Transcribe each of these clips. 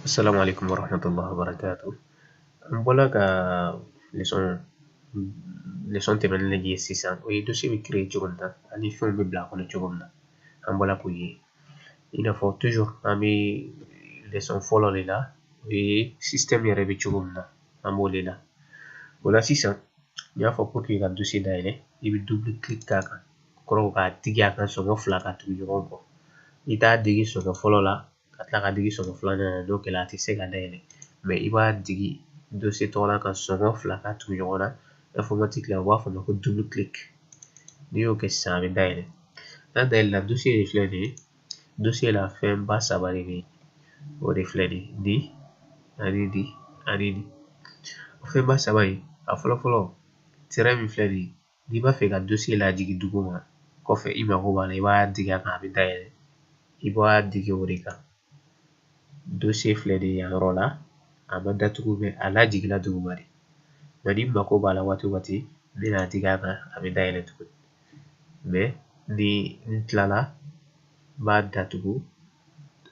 Assalamu alaikum warahmatullahi wabarakatuh. An bɔla ka lesson tɛmɛnen lajɛ sisan o ye dossier bɛ créer cogo min na ani fɛnw bɛ bila a kɔnɔ cogo min na an bɔla k'o ye i n'a fɔ toujours an bɛ lesson fɔlɔ de la o ye système yɛrɛ bɛ cogo min na an b'o de la o la sisan n y'a fɔ pour que ka dossier dayɛlɛ i bɛ double click k'a kan kɔrɔ k'a digi a kan sɔngɔ fila ka tugu ɲɔgɔn kɔ i t'a digi sɔngɔ fɔlɔ la ka tila ka digi sɔngɔ filanan na n'o kɛla a tɛ se ka dayɛlɛ mais i b'a digi dossier tɔgɔla kan sɔngɔ fila ka tugu ɲɔgɔn na informatiquement u b'a fɔ o ma ko double click n'i y'o kɛ sisan a bɛ dayɛlɛ n'a dayɛlɛla dossier de filɛ nin ye dossier la fɛnba saba de bɛ yen o de filɛ nin ye di ani di ani di o fɛnba saba in a fɔlɔ-fɔlɔ tiret min filɛ nin ye n'i b'a fɛ ka dossier lajigin duguma kɔfɛ i mago b'a la i b'a digi a kan a bɛ dayɛlɛ i b'a digi o de kan dossier filɛ nin ye yan yɔrɔ la a ma datugu mais a lajigila duguma de mais ni mako b'a la waati o waati n bɛna digi a kan a bɛ dayɛlɛ tuguni mais ni n tilala n b'a datugu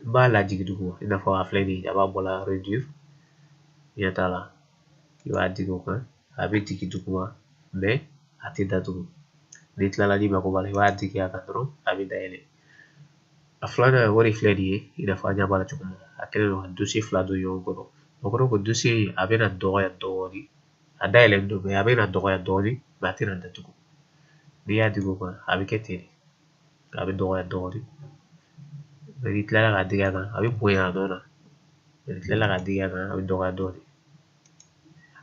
n b'a lajigin duguma i n'a fɔ a filɛ nin ye a b'a bɔla réduire ɲɛ t'a la i b'a digi o kan a bɛ digi duguma mais a tɛ datugu n'i tilala ni mako b'a la i b'a digi a kan dɔrɔn a bɛ dayɛlɛ a filanan o de filɛ nin ye i n'a fɔ an ɲɛ b'a la cogo min na a kɛlen don ka dossier fila don ɲɔgɔn kɔrɔ o kɔrɔ ko dossier in a bɛna dɔgɔya dɔɔnin a dayɛlɛlen don mais a bɛna dɔgɔya dɔɔnin mais a tɛna datugu n'i y'a digi o kan a bɛ kɛ ten de a bɛ dɔgɔya dɔɔnin mais n'i tilala k'a digi a kan a bɛ bonya a nɔ na mais n'i tilala k'a digi a kan a bɛ dɔgɔya dɔɔnin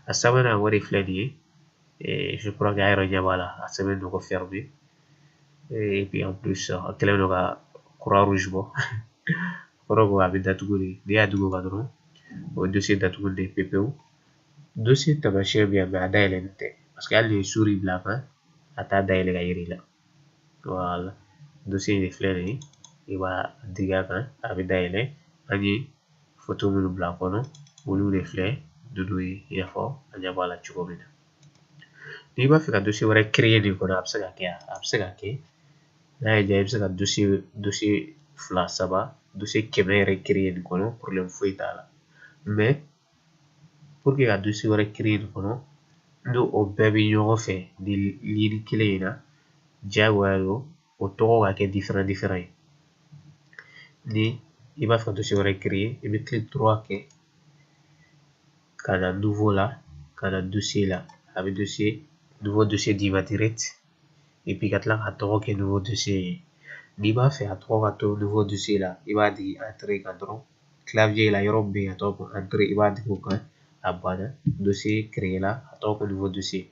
a sabanan o de filɛ nin ye je crois que a yɛrɛ ɲɛ b'a la a sɛbɛn don ko fermé et puis en plus a kɛlen don ka croix rouge bɔ kɔrɔ ko a bɛ datugu de n'i y'a digi o kan dɔrɔn o ye dossier datugu de pepewu dossier taamasiyɛn bɛ yan mais a dayɛlɛlen tɛ parce que hali n'i ye souris bila a kan a t'a dayɛlɛ ka yir'i la voilà dossier de filɛ nin ye i b'a digi a kan a bɛ dayɛlɛ an ye photo minnu bila a kɔnɔ olu de filɛ dodo ye i n'a fɔ an ɲɛ b'a la cogo min na n'i b'a fɛ ka dossier wɛrɛ créer nin kɔnɔ a bɛ se ka kɛ a bɛ se ka kɛ n'a y'i diya i bɛ se ka dossier fila saba dossier 100 yɛrɛ créer nin kɔnɔ problème foyi t'a la mais pour que ka dossier wɛrɛ créer nin kɔnɔ n'o o bɛɛ bɛ ɲɔgɔn fɛ nin ligne kelen in na diyagoya don o tɔgɔ ka kɛ différent ye ni i b'a fɛ ka dossier wɛrɛ créer i bɛ clic droit kɛ ka na nouveau la ka na dossier la a bɛ nouveau dossier d'i ma direct et puis ka tila k'a tɔgɔ kɛ nouveau dossier ye n'i b'a fɛ a tɔgɔ ka to nouveau dossier la i b'a digi entrée kan dɔrɔn clavier la yɔrɔ min bɛ yen a tɔgɔ ko entrée i b'a digi o kan a banna dossier créé la a tɔgɔ ko nouveau dossier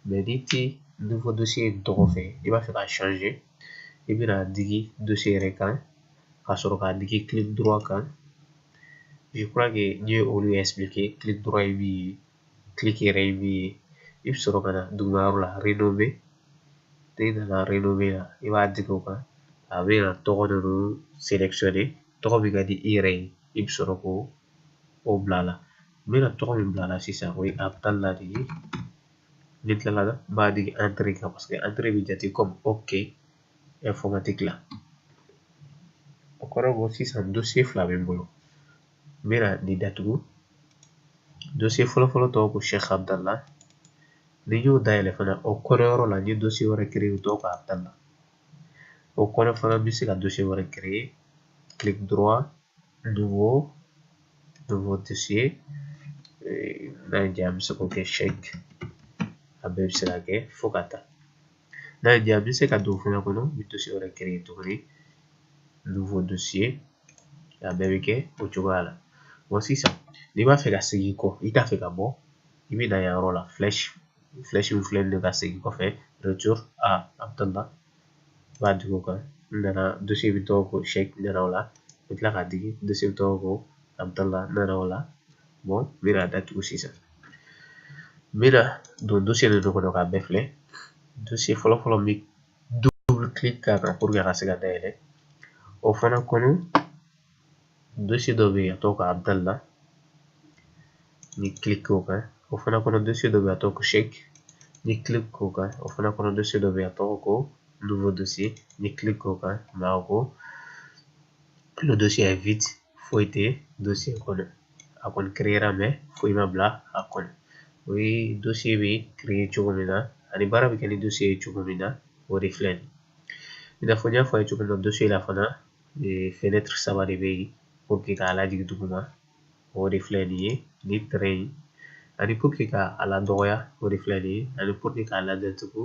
mais n'i tɛ nouveau dossier in tɔgɔ fɛ i b'a fɛ ka changer i bɛna digi dossier yɛrɛ kan ka sɔrɔ k'a digi clic droit kan je crois que n ye olu expliquer clic droit ye min ye clic yɛrɛ ye min ye i bɛ sɔrɔ ka na duguma yɔrɔ la renommer n'i nana renommer la i b'a digi o kan a bɛna tɔgɔ ninnu sélectionner tɔgɔ min ka di i yɛrɛ ye i bɛ sɔrɔ k'o bila a la n bɛna tɔgɔ min bila a la sisan o ye Abdala de ye ni tilala n b'a digi entrée kan parce que entrée bɛ jate comme OK informatique la o kɔrɔ ko sisan dossier fila bɛ n bolo n bɛna nin datugu dossier fɔlɔ-fɔlɔ tɔgɔ ko Cheikh Abdala ni n y'o dayɛlɛ fana o kɔnɔ yɔrɔ la n ye dossier wɛrɛ créer o tɔgɔ ko Abdala o kɔnɔ fana n bɛ se ka dossier wɛrɛ créer clic droit nouveau dossier n'a y'i diya an bɛ se k'o kɛ Cheikh a bɛɛ bɛ se ka kɛ fo ka taa n'a y'i diya n bɛ se ka don o fana kɔnɔ n bɛ dossier wɛrɛ créer tuguni nouveau dossier a bɛɛ bɛ kɛ o cogoya la bon sisan n'i b'a fɛ ka segin kɔ i t'a fɛ ka bɔ i bɛ na yan yɔrɔ la flèche min filɛ nin ye ka segin kɔfɛ retour à Abdala i b'a digi o kan n nana dossier min tɔgɔ ko Cheikh n nana o la n bɛ tila k'a digi dossier min tɔgɔ ko Abdala n nana o la bon n bɛna datugu sisan n bɛna don dossier ninnu kɔnɔ k'a bɛɛ filɛ dossier fɔlɔ-fɔlɔ n bɛ double clic k'a kan pour que a ka se ka dayɛlɛ o fana kɔnɔ dossier dɔ bɛ yen a tɔgɔ ko Abdala ni clic k'o kan o fana kɔnɔ dossier dɔ bɛ yen a tɔgɔ ko Cheikh ni clic k'o kan o fana kɔnɔ dossier dɔ bɛ yen a tɔgɔ ko nouveau dossier ni clic k'o kan o ko le dossier est vide foyi tɛ dossier kɔnɔ akon créer mais fo ima bla akon oui dossier bi créer chugumina ani bara bi kani dossier chugumina wori flani ina fonya fo chugumina dossier la fana fenêtre sabari be pour que ala jigi duguma wori flani ni train ani pour que ala doya wori flani ani pour que ala datugo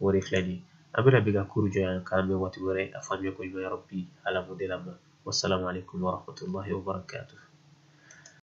wori flani abira biga kurujo yan kambe wati wore afanye ko ya rabbi ala modela ma wassalamu alaikum wa rahmatullahi wa barakatuh